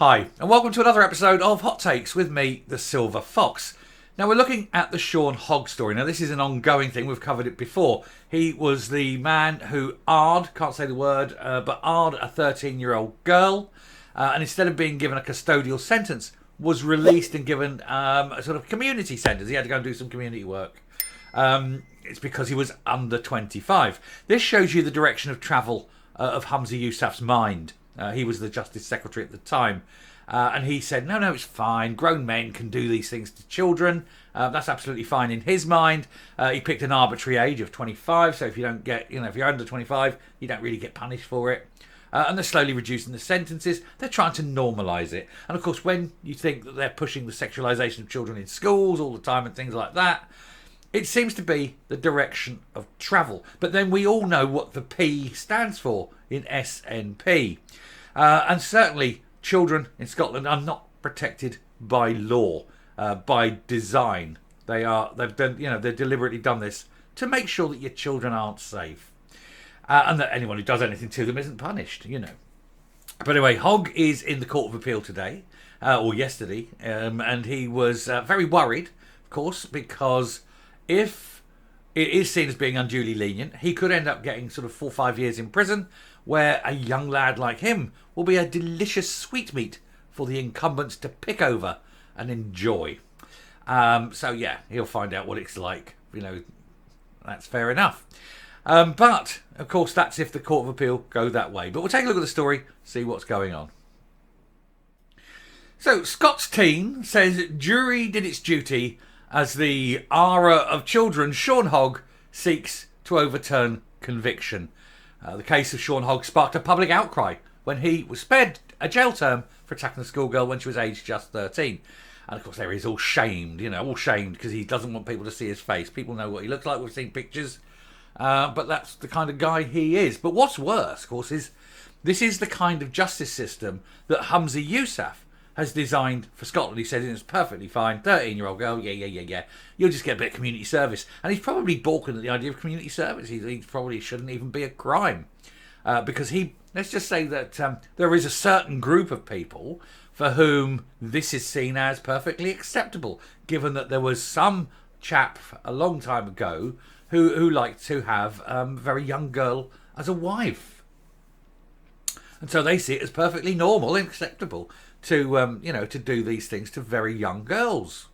Hi, and welcome to another episode of Hot Takes with me, the Silver Fox. Now, we're looking at the Sean Hogg story. Now, this is an ongoing thing. We've covered it before. He was the man who can't say the word, but a 13-year-old girl. And instead of being given a custodial sentence, was released and given a sort of community sentence. He had to go and do some community work. It's because he was under 25. This shows you the direction of travel of Humza Yousaf's mind. He was the Justice Secretary at the time. And he said, no, it's fine. Grown men can do these things to children. That's absolutely fine in his mind. He picked an arbitrary age of 25. So if you don't get, if you're under 25, you don't really get punished for it. And they're slowly reducing the sentences. They're trying to normalise it. And of course, when you think that they're pushing the sexualisation of children in schools all the time and things like that, it seems to be the direction of travel. But then we all know what the P stands for in SNP. And certainly children in Scotland are not protected by law, by design. They've deliberately done this to make sure that your children aren't safe. And that anyone who does anything to them isn't punished, But anyway, Hogg is in the Court of Appeal today, or yesterday, and he was very worried, of course, because if it is seen as being unduly lenient, he could end up getting sort of 4 or 5 years in prison, where a young lad like him will be a delicious sweetmeat for the incumbents to pick over and enjoy. So yeah, he'll find out what it's like. That's fair enough. But, of course, that's if the Court of Appeal go that way. But we'll take a look at the story, see what's going on. So, Scott's teen says jury did its duty as the Ara of children, Sean Hogg, seeks to overturn conviction. The case of Sean Hogg sparked a public outcry when he was spared a jail term for attacking a schoolgirl when she was aged just 13. And of course, there he's all shamed, because he doesn't want people to see his face. People know what he looks like. We've seen pictures. But that's the kind of guy he is. But what's worse, of course, is this is the kind of justice system that Humza Yousaf has designed for Scotland. He said it's perfectly fine. 13-year-old girl, yeah. You'll just get a bit of community service. And he's probably balking at the idea of community service. He probably shouldn't even be a crime. Because let's just say that there is a certain group of people for whom this is seen as perfectly acceptable, given that there was some chap a long time ago who liked to have a very young girl as a wife. And so they see it as perfectly normal and acceptable to do these things to very young girls.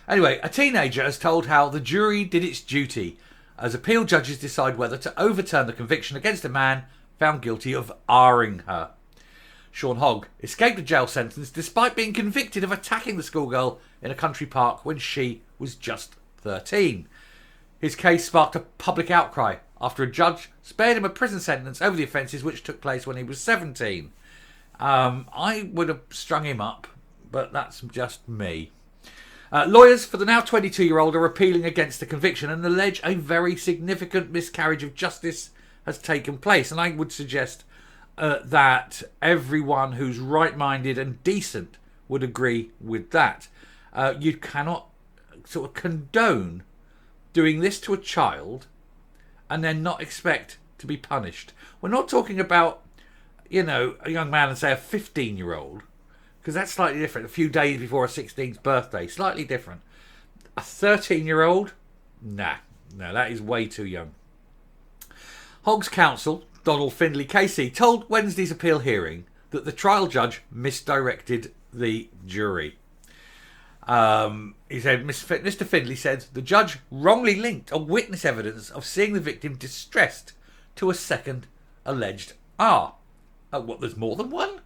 Anyway, a teenager has told how the jury did its duty as appeal judges decide whether to overturn the conviction against a man found guilty of R-ing her. Sean Hogg escaped a jail sentence despite being convicted of attacking the schoolgirl in a country park when she was just 13. His case sparked a public outcry after a judge spared him a prison sentence over the offences which took place when he was 17. I would have strung him up, but that's just me. Lawyers for the now 22-year-old are appealing against the conviction and allege a very significant miscarriage of justice has taken place. And I would suggest that everyone who's right-minded and decent would agree with that. You cannot sort of condone doing this to a child and then not expect to be punished. We're not talking about, a young man and say a 15-year-old, because that's slightly different. A few days before a 16th birthday, slightly different. A 13-year-old? Nah, that is way too young. Hogg's counsel, Donald Findlay Casey, told Wednesday's appeal hearing that the trial judge misdirected the jury. He said, Mr. Findlay said the judge wrongly linked a witness evidence of seeing the victim distressed to a second alleged R. There's more than one?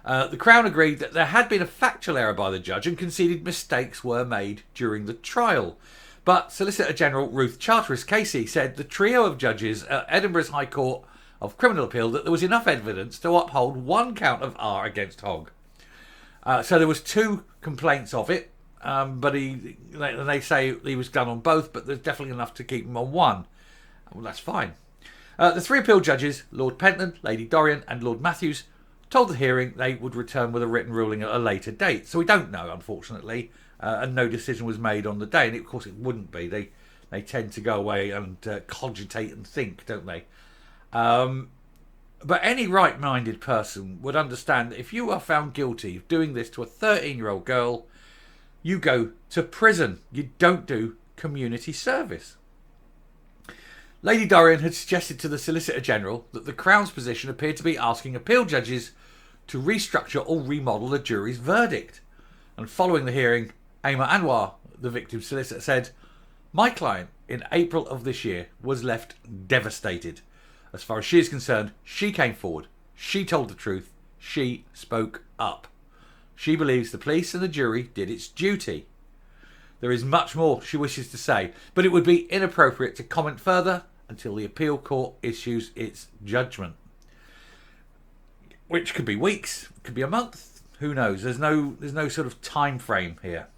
The Crown agreed that there had been a factual error by the judge and conceded mistakes were made during the trial. But Solicitor General Ruth Charteris Casey said the trio of judges at Edinburgh's High Court of Criminal Appeal that there was enough evidence to uphold one count of R against Hogg. So there was 2 complaints of it, but they say he was done on both, but there's definitely enough to keep him on one. Well, that's fine. The 3 appeal judges, Lord Pentland, Lady Dorian and Lord Matthews, told the hearing they would return with a written ruling at a later date. So we don't know, unfortunately, and no decision was made on the day. And of course it wouldn't be. They tend to go away and cogitate and think, don't they? But any right-minded person would understand that if you are found guilty of doing this to a 13-year-old girl, you go to prison. You don't do community service. Lady Dorian had suggested to the Solicitor General that the Crown's position appeared to be asking appeal judges to restructure or remodel the jury's verdict. And following the hearing, Ayma Anwar, the victim's solicitor, said, "My client, in April of this year, was left devastated. As far as she is concerned, she came forward. She told the truth. She spoke up. She believes the police and the jury did its duty. There is much more she wishes to say, but it would be inappropriate to comment further until the appeal court issues its judgment." Which could be weeks, could be a month, who knows? There's no sort of time frame here.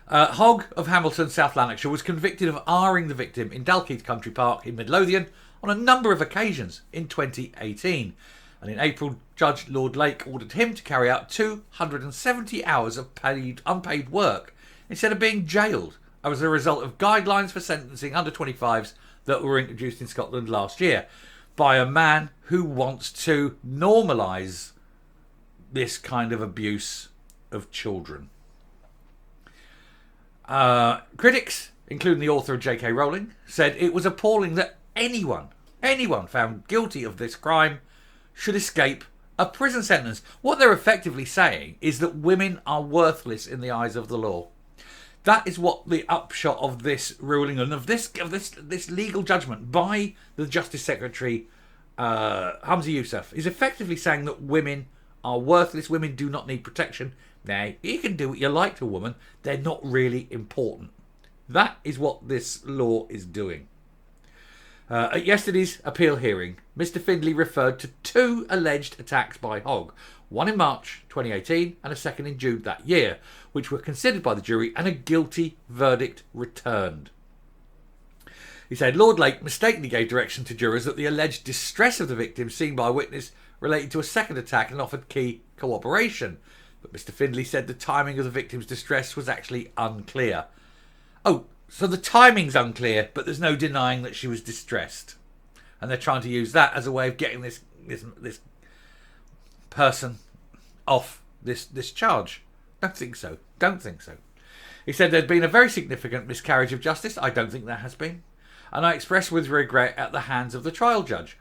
Hogg of Hamilton, South Lanarkshire, was convicted of R-ing the victim in Dalkeith Country Park in Midlothian on a number of occasions in 2018. And in April, Judge Lord Lake ordered him to carry out 270 hours of unpaid work instead of being jailed as a result of guidelines for sentencing under 25s that were introduced in Scotland last year by a man who wants to normalise this kind of abuse of children. Critics, including the author of J.K. Rowling, said it was appalling that anyone found guilty of this crime should escape a prison sentence. What they're effectively saying is that women are worthless in the eyes of the law. That is what the upshot of this ruling and of this legal judgment by the Justice Secretary, Humza Yousaf, is effectively saying that women are worthless. Women do not need protection. Now, you can do what you like to a woman. They're not really important. That is what this law is doing. At yesterday's appeal hearing, Mr. Findlay referred to two alleged attacks by Hogg, one in March 2018 and a second in June that year, which were considered by the jury and a guilty verdict returned. He said Lord Lake mistakenly gave direction to jurors that the alleged distress of the victim seen by a witness related to a second attack and offered key cooperation. But Mr. Findlay said the timing of the victim's distress was actually unclear. Oh, so the timing's unclear, but there's no denying that she was distressed. And they're trying to use that as a way of getting this person off this charge. Don't think so. He said there'd been a very significant miscarriage of justice. I don't think there has been. And I express with regret at the hands of the trial judge.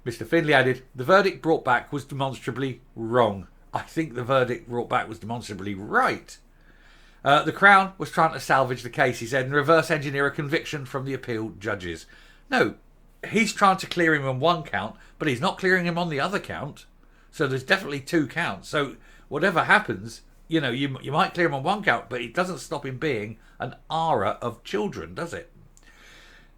Mr. Findlay added, the verdict brought back was demonstrably wrong. I think the verdict brought back was demonstrably right. The Crown was trying to salvage the case, he said, and reverse engineer a conviction from the appeal judges. No, he's trying to clear him on one count, but he's not clearing him on the other count. So there's definitely two counts. So whatever happens, you might clear him on one count, but it doesn't stop him being an R-er of children, does it?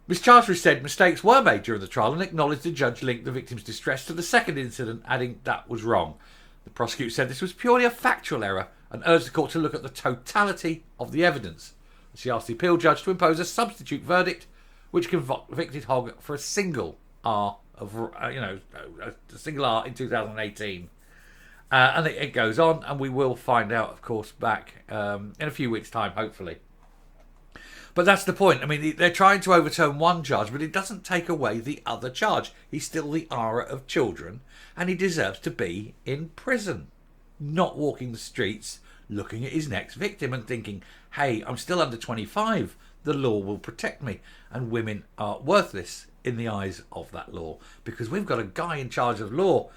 Miss Charteris said mistakes were made during the trial and acknowledged the judge linked the victim's distress to the second incident, adding that was wrong. The prosecutor said this was purely a factual error and urged the court to look at the totality of the evidence. She asked the appeal judge to impose a substitute verdict which convicted Hogg for a single R a single R in 2018. And it goes on, and we will find out, of course, back in a few weeks' time, hopefully. But that's the point. I mean, they're trying to overturn one charge, but it doesn't take away the other charge. He's still the R of children, and he deserves to be in prison, not walking the streets looking at his next victim and thinking, hey, I'm still under 25. The law will protect me. And women are worthless in the eyes of that law, because we've got a guy in charge of law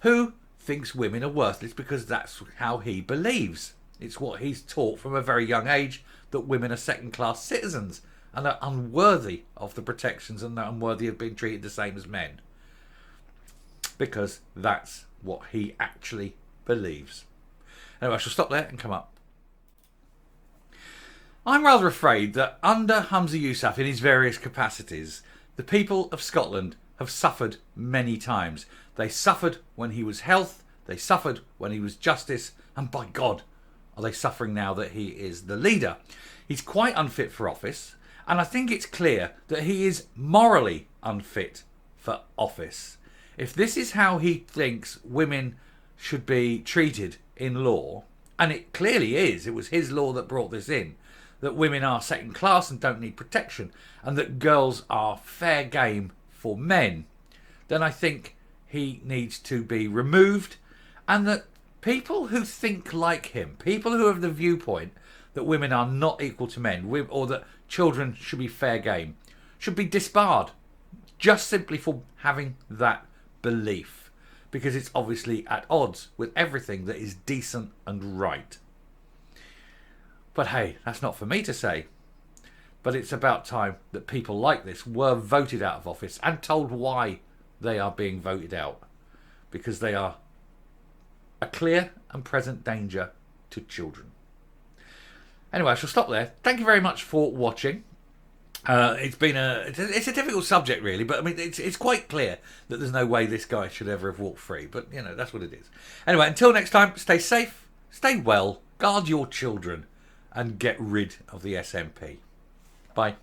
who thinks women are worthless because that's how he believes. It's what he's taught from a very young age, that women are second-class citizens and are unworthy of the protections and are unworthy of being treated the same as men. Because that's what he actually believes. Anyway, I shall stop there and come up. I'm rather afraid that under Humza Yousaf in his various capacities, the people of Scotland have suffered many times. They suffered when he was health, they suffered when he was justice, and by God, are they suffering now that he is the leader. He's quite unfit for office, and I think it's clear that he is morally unfit for office. If this is how he thinks women should be treated in law, and it clearly is, it was his law that brought this in, that women are second class and don't need protection, and that girls are fair game for men, then I think he needs to be removed, and that people who think like him, people who have the viewpoint that women are not equal to men, or that children should be fair game, should be disbarred just simply for having that belief, because it's obviously at odds with everything that is decent and right. But hey, that's not for me to say. But it's about time that people like this were voted out of office and told why they are being voted out, because they are a clear and present danger to children. Anyway, I shall stop there. Thank you very much for watching. It's a difficult subject, really, but I mean, it's quite clear that there's no way this guy should ever have walked free. But you know, that's what it is. Anyway, until next time, stay safe, stay well, guard your children, and get rid of the SNP. Bye.